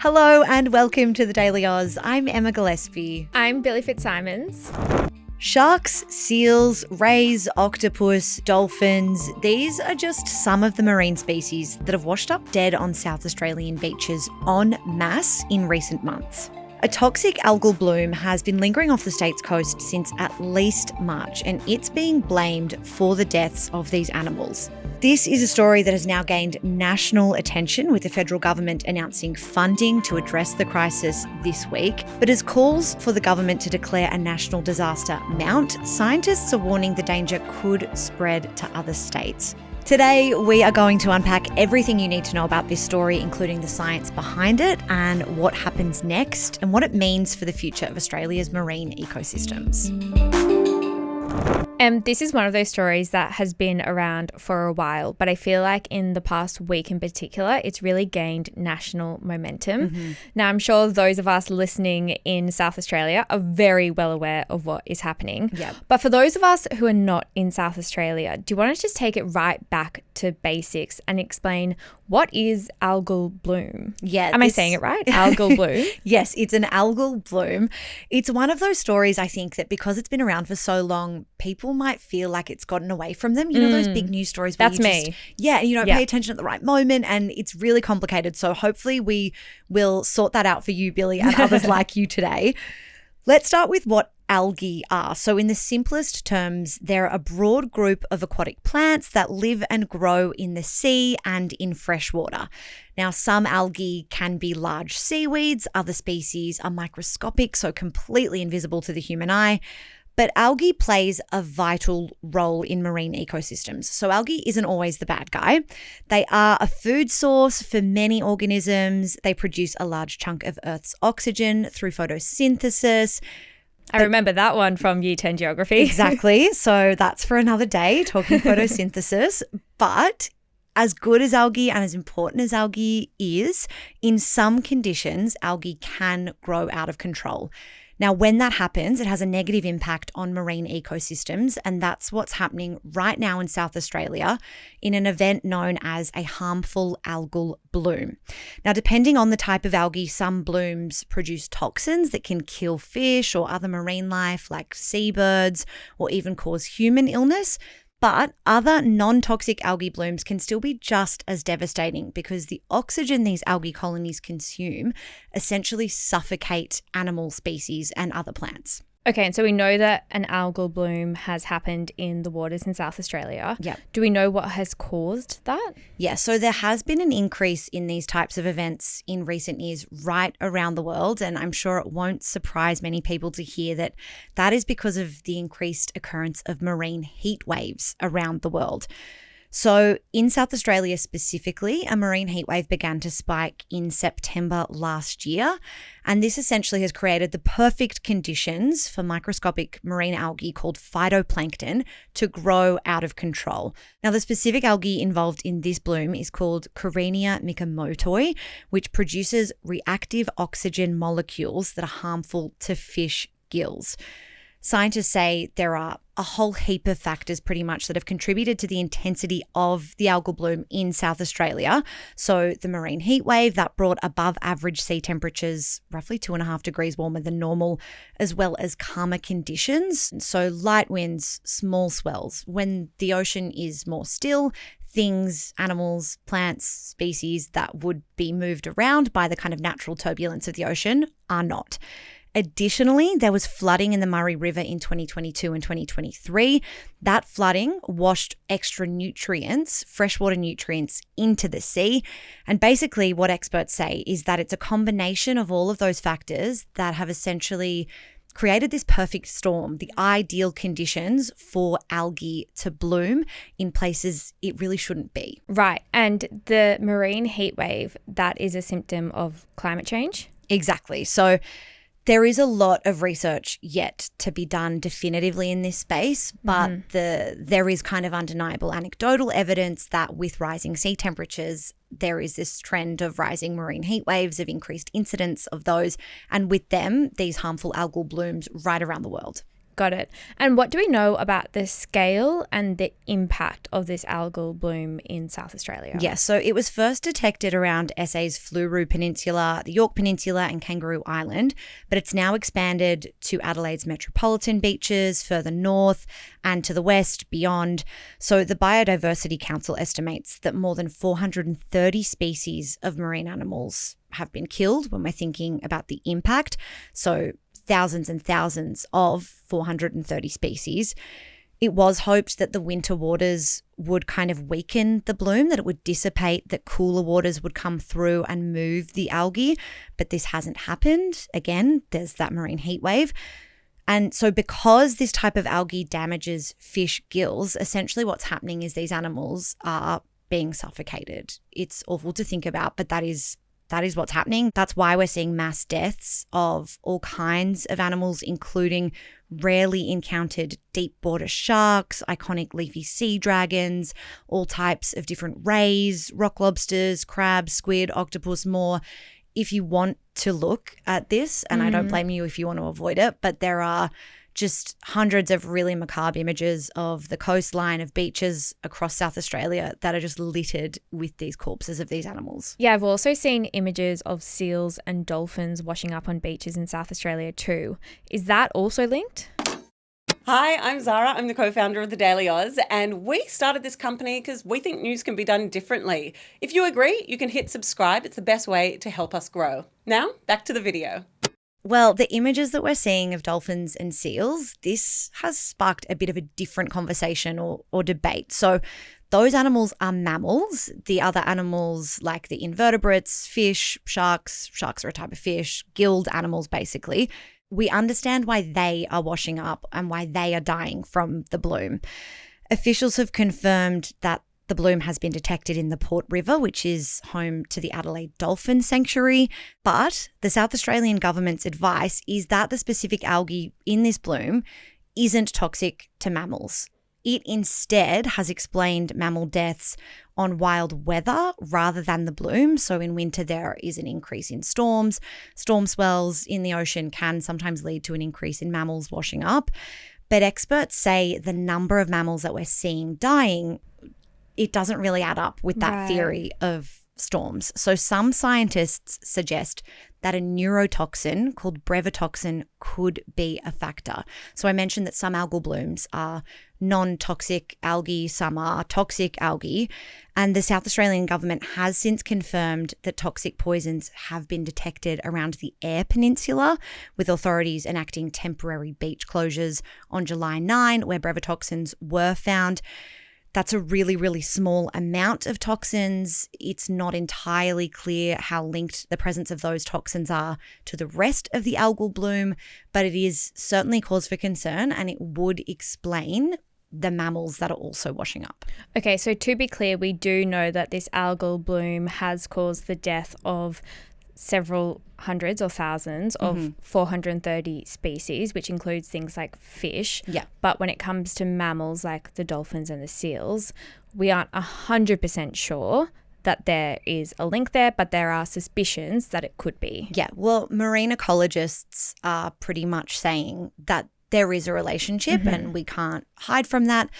Hello and welcome to the Daily Aus. I'm Emma Gillespie. I'm Billi FitzSimons. Sharks, seals, rays, octopus, dolphins, these are just some of the marine species that have washed up dead on South Australian beaches en masse in recent months. A toxic algal bloom has been lingering off the state's coast since at least March, and it's being blamed for the deaths of these animals. This is a story that has now gained national attention, with the federal government announcing funding to address the crisis this week. But as calls for the government to declare a national disaster mount, scientists are warning the danger could spread to other states. Today, we are going to unpack everything you need to know about this story, including the science behind it and what happens next and what it means for the future of Australia's marine ecosystems. This is one of those stories that has been around for a while, but I feel like in the past week in particular, it's really gained national momentum. Now, I'm sure those of us listening in South Australia are very well aware of what is happening. Yep. But for those of us who are not in South Australia, do you want to just take it right back to basics and explain what is algal bloom? Yeah. Am I saying it right? Algal bloom? Yes, it's an algal bloom. It's one of those stories, I think, that because it's been around for so long, people might feel like it's gotten away from them. You know, those big news stories where That's you me. just, and you don't pay attention at the right moment, and it's really complicated. So hopefully we will sort that out for you, Billi, and others like you today. Let's start with what algae are. So in the simplest terms, they're a broad group of aquatic plants that live and grow in the sea and in fresh water. Now, some algae can be large seaweeds, other species are microscopic, so completely invisible to the human eye. But algae plays a vital role in marine ecosystems. So algae isn't always the bad guy. They are a food source for many organisms. They produce a large chunk of Earth's oxygen through photosynthesis. I remember that one from Year 10 Geography. Exactly. So that's for another day, talking photosynthesis. But as good as algae and as important as algae is, in some conditions, algae can grow out of control. Now, when that happens, it has a negative impact on marine ecosystems, and that's what's happening right now in South Australia in an event known as a harmful algal bloom. Now, depending on the type of algae, some blooms produce toxins that can kill fish or other marine life like seabirds or even cause human illness. But other non-toxic algae blooms can still be just as devastating because the oxygen these algae colonies consume essentially suffocate animal species and other plants. Okay, and so we know that an algal bloom has happened in the waters in South Australia. Yep. Do we know what has caused that? Yeah, so there has been an increase in these types of events in recent years right around the world, and I'm sure it won't surprise many people to hear that that is because of the increased occurrence of marine heat waves around the world. So in South Australia specifically, a marine heatwave began to spike in September last year, and this essentially has created the perfect conditions for microscopic marine algae called phytoplankton to grow out of control. Now, the specific algae involved in this bloom is called Corenia micomotoi, which produces reactive oxygen molecules that are harmful to fish gills. Scientists say there are a whole heap of factors pretty much that have contributed to the intensity of the algal bloom in South Australia. So the marine heat wave that brought above average sea temperatures, roughly 2.5 degrees warmer than normal, as well as calmer conditions. So light winds, small swells. When the ocean is more still, things, animals, plants, species that would be moved around by the kind of natural turbulence of the ocean are not. Additionally, there was flooding in the Murray River in 2022 and 2023. That flooding washed extra nutrients, freshwater nutrients, into the sea. And basically what experts say is that it's a combination of all of those factors that have essentially created this perfect storm, the ideal conditions for algae to bloom in places it really shouldn't be. Right. And the marine heat wave, that is a symptom of climate change? Exactly. So there is a lot of research yet to be done definitively in this space, but there is kind of undeniable anecdotal evidence that with rising sea temperatures, there is this trend of rising marine heat waves, of increased incidence of those, and with them, these harmful algal blooms right around the world. Got it. And what do we know about the scale and the impact of this algal bloom in South Australia? Yeah, so it was first detected around SA's Fleurus Peninsula, the York Peninsula and Kangaroo Island, but it's now expanded to Adelaide's metropolitan beaches, further north and to the west, beyond. So the Biodiversity Council estimates that more than 430 species of marine animals have been killed when we're thinking about the impact. So thousands and thousands of 430 species. It was hoped that the winter waters would kind of weaken the bloom, that it would dissipate, that cooler waters would come through and move the algae, but this hasn't happened. Again, there's that marine heat wave. And so because this type of algae damages fish gills, essentially what's happening is these animals are being suffocated. It's awful to think about, but that is what's happening. That's why we're seeing mass deaths of all kinds of animals, including rarely encountered deep water sharks, iconic leafy sea dragons, all types of different rays, rock lobsters, crabs, squid, octopus, more. If you want to look at this, and I don't blame you if you want to avoid it, but there are just hundreds of really macabre images of the coastline, of beaches across South Australia that are just littered with these corpses of these animals. Yeah, I've also seen images of seals and dolphins washing up on beaches in South Australia too. Is that also linked? Hi, I'm Zara. I'm the co-founder of the Daily Aus, and we started this company because we think news can be done differently. If you agree, you can hit subscribe. It's the best way to help us grow. Now, back to the video. Well, the images that we're seeing of dolphins and seals, this has sparked a bit of a different conversation or debate. So those animals are mammals. The other animals, like the invertebrates, fish, sharks are a type of fish, gilled animals basically. We understand why they are washing up and why they are dying from the bloom. Officials have confirmed that the bloom has been detected in the Port River, which is home to the Adelaide Dolphin Sanctuary. But the South Australian government's advice is that the specific algae in this bloom isn't toxic to mammals. It instead has explained mammal deaths on wild weather rather than the bloom. So in winter, there is an increase in storms. Storm swells in the ocean can sometimes lead to an increase in mammals washing up. But experts say the number of mammals that we're seeing dying, it doesn't really add up with that theory of storms. So some scientists suggest that a neurotoxin called brevetoxin could be a factor. So I mentioned that some algal blooms are non-toxic algae, some are toxic algae, and the South Australian government has since confirmed that toxic poisons have been detected around the Eyre Peninsula, with authorities enacting temporary beach closures on July 9, where brevetoxins were found. That's a really, really small amount of toxins. It's not entirely clear how linked the presence of those toxins are to the rest of the algal bloom, but it is certainly cause for concern, and it would explain the mammals that are also washing up. Okay, so to be clear, we do know that this algal bloom has caused the death of several hundreds or thousands of 430 species, which includes things like fish. Yeah. But when it comes to mammals like the dolphins and the seals, we aren't 100% sure that there is a link there, but there are suspicions that it could be. Yeah, well, marine ecologists are pretty much saying that there is a relationship and we can't hide from that.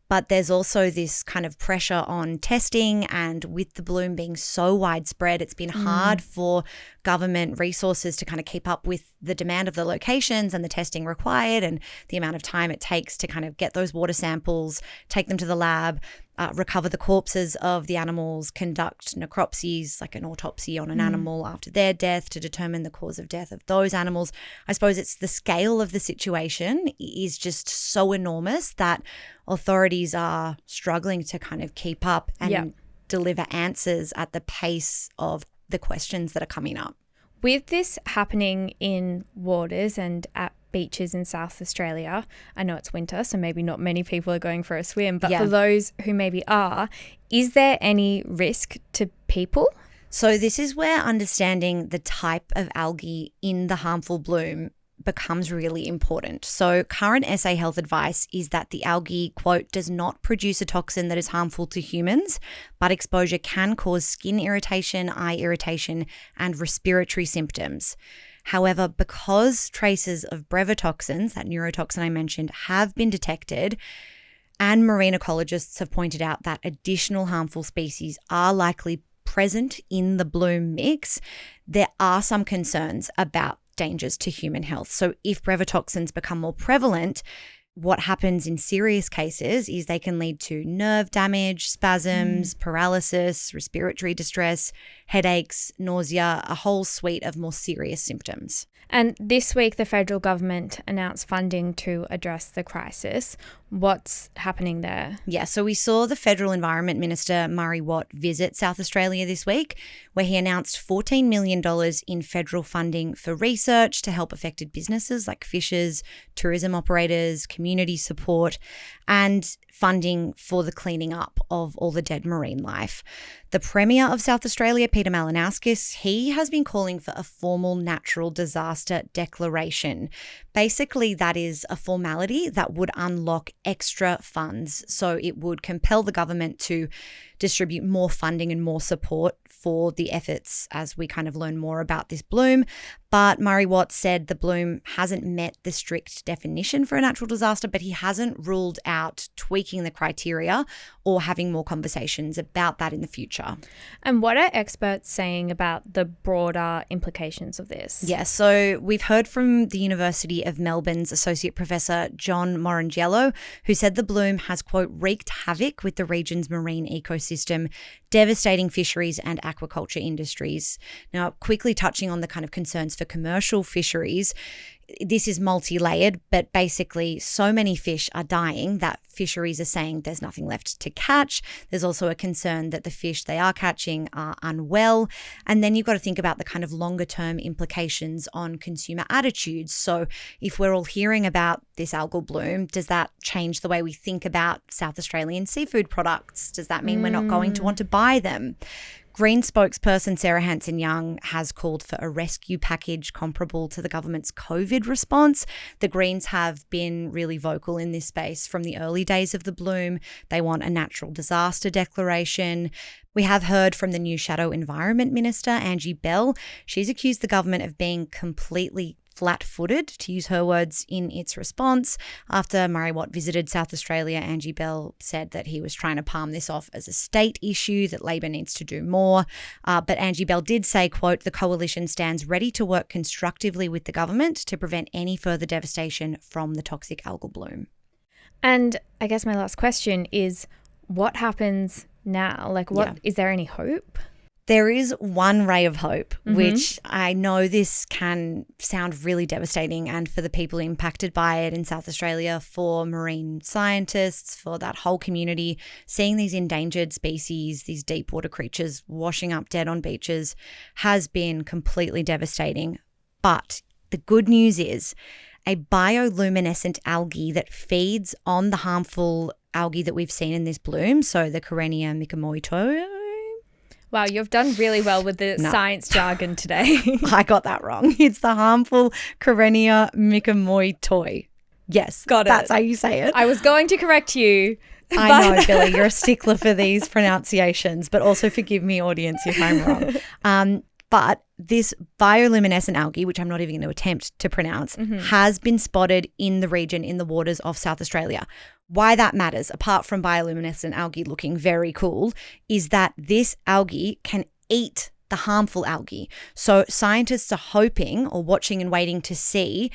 But there's also this kind of pressure on testing, and with the bloom being so widespread, it's been hard for government resources to kind of keep up with the demand of the locations and the testing required and the amount of time it takes to kind of get those water samples, take them to the lab, recover the corpses of the animals, conduct necropsies, like an autopsy on an animal after their death to determine the cause of death of those animals. I suppose it's the scale of the situation is just so enormous that authorities are struggling to kind of keep up and deliver answers at the pace of the questions that are coming up. With this happening in waters and at beaches in South Australia, I know it's winter, so maybe not many people are going for a swim, but for those who maybe are, is there any risk to people? So this is where understanding the type of algae in the harmful bloom becomes really important. So current SA health advice is that the algae, quote, does not produce a toxin that is harmful to humans, but exposure can cause skin irritation, eye irritation, and respiratory symptoms. However, because traces of brevetoxins, that neurotoxin I mentioned, have been detected, and marine ecologists have pointed out that additional harmful species are likely present in the bloom mix, there are some concerns about dangers to human health. So if brevetoxins become more prevalent, what happens in serious cases is they can lead to nerve damage, spasms, paralysis, respiratory distress, headaches, nausea, a whole suite of more serious symptoms. And this week, the federal government announced funding to address the crisis. What's happening there? Yeah, so we saw the Federal Environment Minister, Murray Watt, visit South Australia this week, where he announced $14 million in federal funding for research to help affected businesses like fishers, tourism operators, community support, and funding for the cleaning up of all the dead marine life. The Premier of South Australia, Peter Malinauskas, he has been calling for a formal natural disaster declaration. Basically, that is a formality that would unlock extra funds. So it would compel the government to distribute more funding and more support for the efforts as we kind of learn more about this bloom. But Murray Watt said the bloom hasn't met the strict definition for a natural disaster, but he hasn't ruled out tweaking the criteria or having more conversations about that in the future. And what are experts saying about the broader implications of this? Yeah, so we've heard from the University of Melbourne's Associate Professor John Morangello, who said the bloom has, quote, wreaked havoc with the region's marine ecosystem, devastating fisheries and aquaculture industries. Now, quickly touching on the kind of concerns for commercial fisheries, this is multi-layered, but basically so many fish are dying that fisheries are saying there's nothing left to catch. There's also a concern that the fish they are catching are unwell. And then you've got to think about the kind of longer term implications on consumer attitudes. So if we're all hearing about this algal bloom, does that change the way we think about South Australian seafood products? Does that mean we're not going to want to buy them? Green spokesperson Sarah Hanson-Young has called for a rescue package comparable to the government's COVID response. The Greens have been really vocal in this space from the early days of the bloom. They want a natural disaster declaration. We have heard from the new Shadow Environment Minister, Angie Bell. She's accused the government of being completely flat-footed, to use her words, in its response. After Murray Watt visited South Australia, Angie Bell said that he was trying to palm this off as a state issue, that Labor needs to do more. But Angie Bell did say, quote, the coalition stands ready to work constructively with the government to prevent any further devastation from the toxic algal bloom. And I guess my last question is, what happens now? Is there any hope? There is one ray of hope, which I know this can sound really devastating, and for the people impacted by it in South Australia, for marine scientists, for that whole community, seeing these endangered species, these deep water creatures washing up dead on beaches has been completely devastating. But the good news is a bioluminescent algae that feeds on the harmful algae that we've seen in this bloom, so the Karenia mikamoito. Wow, you've done really well with the science jargon today. I got that wrong. It's the harmful Karenia mikamoitoi. Yes, got it. That's how you say it. I was going to correct you. I know, Billi, you're a stickler for these pronunciations, but also forgive me, audience, if I'm wrong. But this bioluminescent algae, which I'm not even going to attempt to pronounce, has been spotted in the region, in the waters of South Australia. Why that matters, apart from bioluminescent algae looking very cool, is that this algae can eat the harmful algae. So scientists are hoping or watching and waiting to see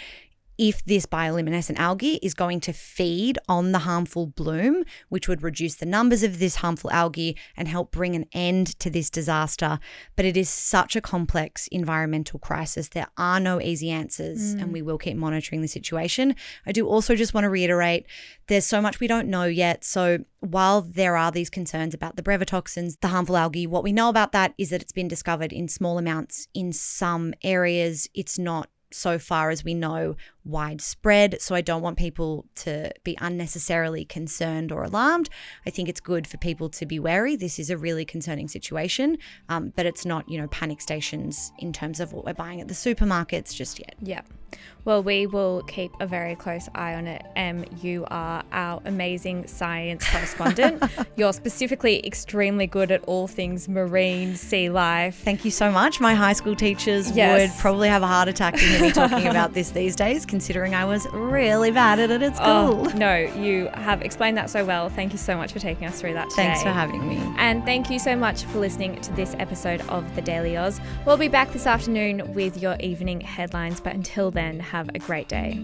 if this bioluminescent algae is going to feed on the harmful bloom, which would reduce the numbers of this harmful algae and help bring an end to this disaster. But it is such a complex environmental crisis. There are no easy answers, and we will keep monitoring the situation. I do also just want to reiterate, there's so much we don't know yet. So while there are these concerns about the brevetoxins, the harmful algae, what we know about that is that it's been discovered in small amounts in some areas. It's not, so far as we know, widespread. So I don't want people to be unnecessarily concerned or alarmed. I think it's good for people to be wary. This is a really concerning situation, but it's not, panic stations in terms of what we're buying at the supermarkets just yet. Yeah. Well, we will keep a very close eye on it. You are our amazing science correspondent. You're specifically extremely good at all things marine, sea life. Thank you so much. My high school teachers would probably have a heart attack to hear me talking about this these days, considering I was really bad at it at school. No, you have explained that so well. Thank you so much for taking us through that today. Thanks for having me. And thank you so much for listening to this episode of The Daily Aus. We'll be back this afternoon with your evening headlines, but until then, have a great day.